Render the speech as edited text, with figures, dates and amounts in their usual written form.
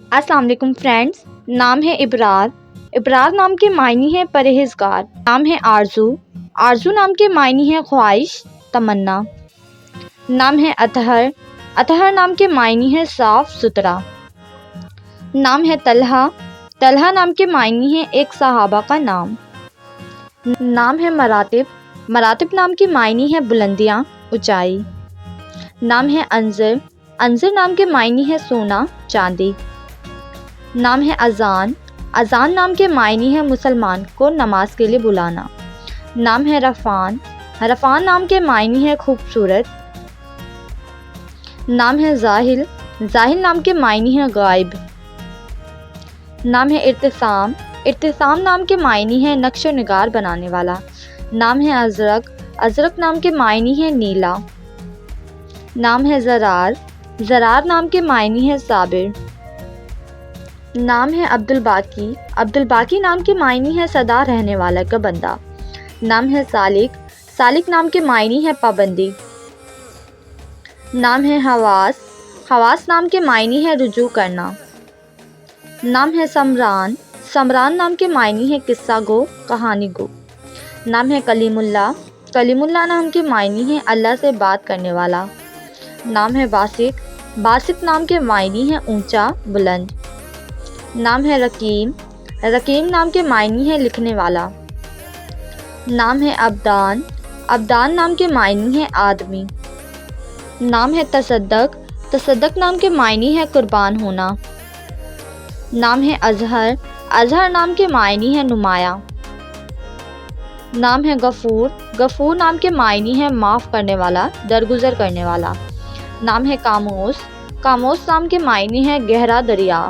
अस्सलाम वालेकुम फ्रेंड्स। नाम है इबरार। इबरार नाम के मायने हैं परहेज़गार। नाम है आरज़ू। आरज़ू नाम के मायने हैं ख्वाहिश, तमन्ना। नाम है अतहर। अतहर नाम के मायने हैं साफ़ सुथरा। नाम है तलहा। तलहा नाम के मायने हैं एक सहाबा का नाम। नाम है मरातिब। मरातिब नाम के मायने हैं बुलंदियाँ, ऊंचाई। नाम है अंज़र। अंज़र नाम के मायने हैं सोना, चांदी। नाम है अज़ान। अज़ान नाम के मायने हैं मुसलमान को नमाज के लिए बुलाना। नाम है रफ़ान। रफ़ान नाम के मायने हैं खूबसूरत। नाम है ज़ाहिल। ज़ाहिल नाम के मायने हैं गायब। नाम है इर्तिसाम। इर्तिसाम नाम के मायने हैं नक्शो निगार बनाने वाला। नाम है अज़रक। अज़रक नाम के मायने हैं नीला। नाम है ज़रार। ज़रार नाम के मायने हैं साबिर। नाम है अब्दुल बाकी। अब्दुल बाकी नाम के मायने हैं सदा रहने वाला का बंदा। नाम है सालिक। सालिक नाम के मायने हैं पाबंदी। नाम है हवास। हवास नाम के मायने हैं रुजू करना। नाम है समरान। समरान नाम के मायने हैं किस्सा गो, कहानी गो। नाम है कलीमुल्लाह। कलीमुल्लाह नाम के मायने हैं अल्लाह से बात करने वाला। नाम है बासित। बासित नाम के मायने हैं ऊंचा, बुलंद। नाम है रकीम। रकीम नाम के मायने हैं लिखने वाला। नाम है अब्दान। अब्दान नाम के मायने हैं आदमी। नाम है तसद्दक। तसद्दक नाम के मायने हैं कुर्बान होना। नाम है अजहर। अजहर नाम के मायने हैं नुमाया। नाम है गफूर। गफूर नाम के मायने हैं माफ़ करने वाला, दरगुजर करने वाला। नाम है कामोस। कामोस नाम के मायने हैं गहरा दरिया।